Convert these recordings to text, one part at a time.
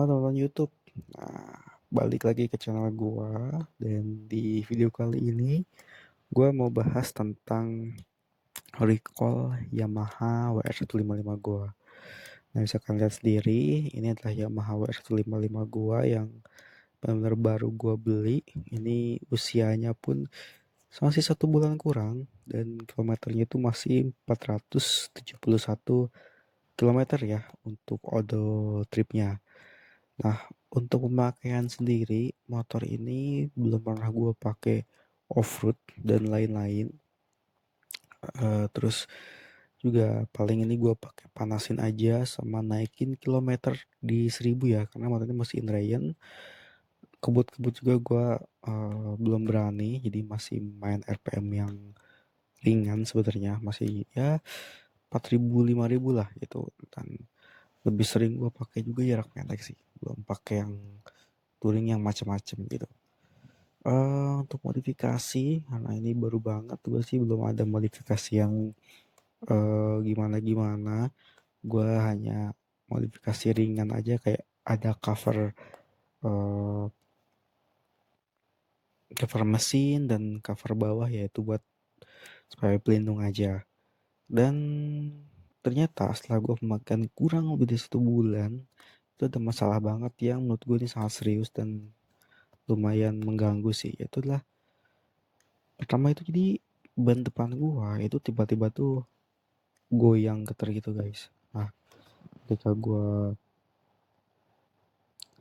Halo nonton YouTube. Nah, balik lagi ke channel gua dan di video kali ini gua mau bahas tentang recall Yamaha WR155 gua. Nah, bisa kalian lihat sendiri, ini adalah Yamaha WR155 gua yang benar-benar baru gua beli. Ini usianya pun masih 1 bulan kurang dan kilometernya itu masih 471 kilometer ya untuk odo tripnya. Nah, untuk pemakaian sendiri, motor ini belum pernah gue pakai off-road dan lain-lain. Terus juga paling ini gue pakai panasin aja sama naikin kilometer di 1.000 ya, karena motornya masih inline. Kebut-kebut juga gue belum berani, jadi masih main RPM yang ringan sebenarnya, masih ya 4.000 5.000 lah gitu. Dan lebih sering gue pakai juga jarak pendek sih, belum pakai yang touring yang macam-macam gitu. Untuk modifikasi, karena ini baru banget, gue sih belum ada modifikasi yang gimana-gimana. Gue hanya modifikasi ringan aja, kayak ada eh, cover mesin dan cover bawah, yaitu buat supaya pelindung aja. Dan ternyata setelah gue memakan kurang lebih dari 1 bulan, itu ada masalah banget yang menurut gue ini sangat serius dan lumayan mengganggu sih. Itu adalah pertama itu, jadi ban depan gua itu tiba-tiba tuh goyang getar gitu guys. Nah, ketika gua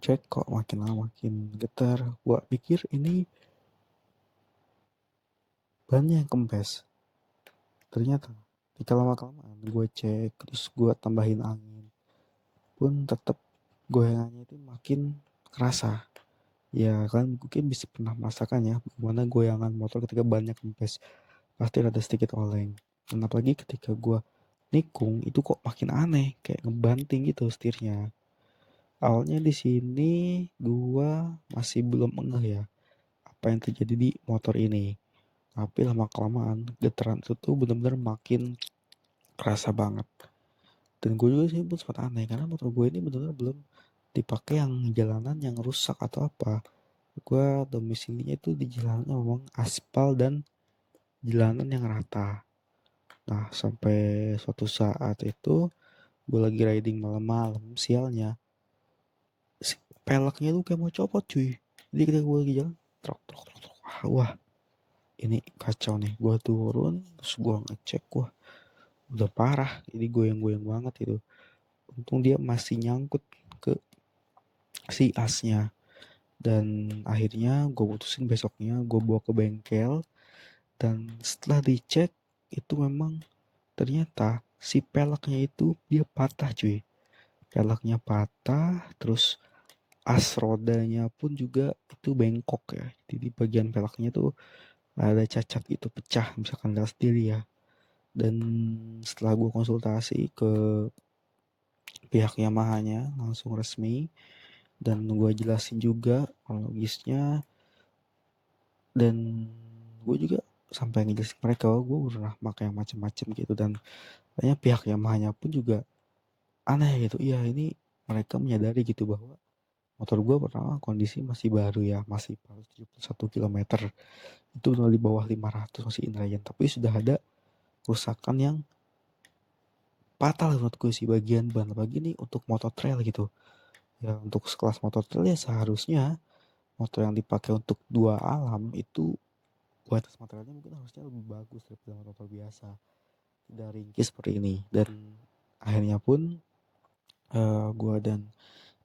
cek kok makin lama makin getar, gua pikir ini bannya yang kempes. Ternyata ketika lama kelamaan gua cek, terus gua tambahin angin, pun tetap goyangannya itu makin kerasa. Ya kan mungkin bisa pernah merasakan ya gimana goyangan motor ketika bannya kempes, pasti ada sedikit oleng. Dan apalagi ketika gua nikung itu kok makin aneh, kayak ngebanting gitu setirnya. Awalnya di sini gua masih belum ngeh ya apa yang terjadi di motor ini. Tapi lama kelamaan getaran itu tuh bener-bener makin kerasa banget. Dan gue juga sih pun sempat aneh karena motor gue ini bener-bener belum dipakai yang jalanan yang rusak atau apa. Gue domisilinya itu di jalanan yang memang aspal dan jalanan yang rata. Nah, sampai suatu saat itu gue lagi riding malam-malam, sialnya si peleknya tuh kayak mau copot cuy. Jadi ketika gue lagi jalan trok trok trok trok, wah ini kacau nih. Gue turun terus gue ngecek, wah udah parah, ini goyang-goyang banget itu. Untung dia masih nyangkut ke si asnya. Dan akhirnya gue putusin besoknya gue bawa ke bengkel. Dan setelah dicek itu memang ternyata si peleknya itu dia patah cuy. Peleknya patah, terus as rodanya pun juga itu bengkok ya. Jadi di bagian peleknya tuh ada cacat itu pecah, misalkan lihat sendiri ya. Dan setelah gue konsultasi ke pihak Yamaha-nya langsung resmi, dan gue jelasin juga kronologisnya, dan gue juga sampai ngejelasin mereka gue pernah pakai yang macam-macam gitu. Dan banyak pihak Yamaha-nya pun juga aneh gitu. Iya, ini mereka menyadari gitu bahwa motor gue pertama kondisi masih baru ya, masih 471 kilometer, itu di bawah 500, masih inline, tapi sudah ada kerusakan yang fatal menurut gue sih bagian ban. Lagi nih untuk motor trail gitu ya, untuk sekelas motor trail ya seharusnya motor yang dipakai untuk dua alam itu kualitas materialnya mungkin harusnya lebih bagus daripada motor biasa, tidak ringkis seperti ini. Dan akhirnya pun gue dan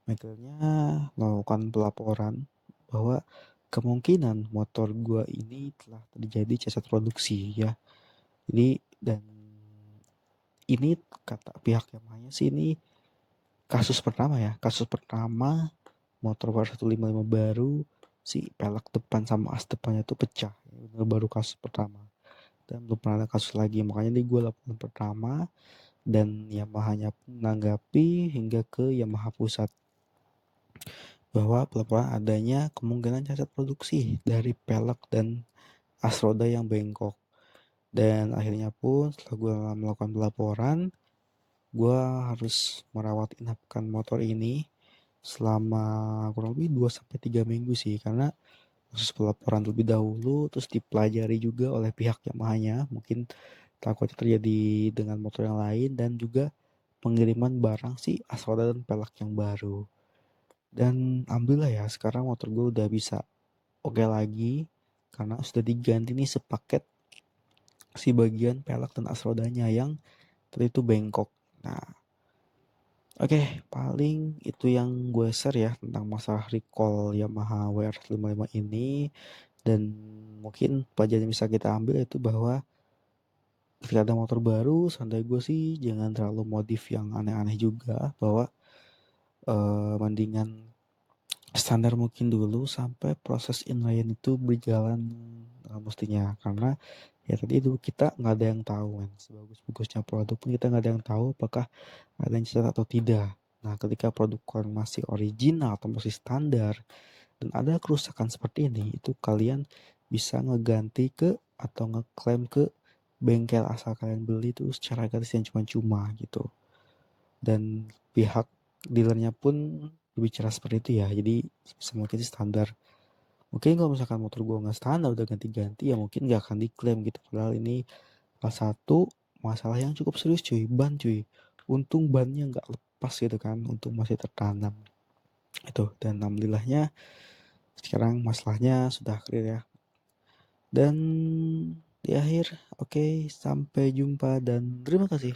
bengkelnya melakukan pelaporan bahwa kemungkinan motor gue ini telah terjadi cacat produksi ya. Ini dan ini kata pihak Yamaha sih ini kasus pertama ya, kasus pertama motor WR155 baru si pelek depan sama as depannya tuh pecah. Ini baru kasus pertama dan belum pernah ada kasus lagi, makanya ini gue laporan pertama. Dan Yamaha-nya pun menanggapi hingga ke Yamaha pusat bahwa pelaporan adanya kemungkinan cacat produksi dari pelek dan as roda yang bengkok. Dan akhirnya pun setelah gue melakukan pelaporan, gue harus merawat inapkan motor ini selama kurang lebih 2 sampai 3 minggu sih, karena proses pelaporan terlebih dahulu, terus dipelajari juga oleh pihak Yamahanya, mungkin takutnya terjadi dengan motor yang lain, dan juga pengiriman barang si as roda dan pelek yang baru. Dan alhamdulillah ya, sekarang motor gue udah bisa oke lagi, karena sudah diganti nih sepaket si bagian pelek dan as rodanya yang tadi itu bengkok. Nah, oke, paling itu yang gue share ya tentang masalah recall Yamaha WR55 ini. Dan mungkin pelajaran yang bisa kita ambil itu bahwa ketika ada motor baru, santai gue sih jangan terlalu modif yang aneh-aneh juga, bahwa mendingan standar mungkin dulu sampai proses inline itu berjalan mestinya. Karena ya tadi itu kita nggak ada yang tahu kan, sebagus-bagusnya produk pun kita nggak ada yang tahu apakah ada yang cacat atau tidak. Nah, ketika produk kalian masih original atau masih standar dan ada kerusakan seperti ini, itu kalian bisa ngeganti ke atau ngeklaim ke bengkel asal kalian beli itu secara gratis yang cuma-cuma gitu. Dan pihak dealernya pun berbicara seperti itu ya, jadi semua sih standar. Mungkin kalau misalkan motor gue nggak standar udah ganti-ganti, ya mungkin nggak akan diklaim gitu. Padahal ini salah satu masalah yang cukup serius cuy, ban cuy. Untung bannya nggak lepas gitu kan, untung masih tertanam itu. Dan alhamdulillahnya sekarang masalahnya sudah clear ya. Dan di akhir, oke, sampai jumpa dan terima kasih.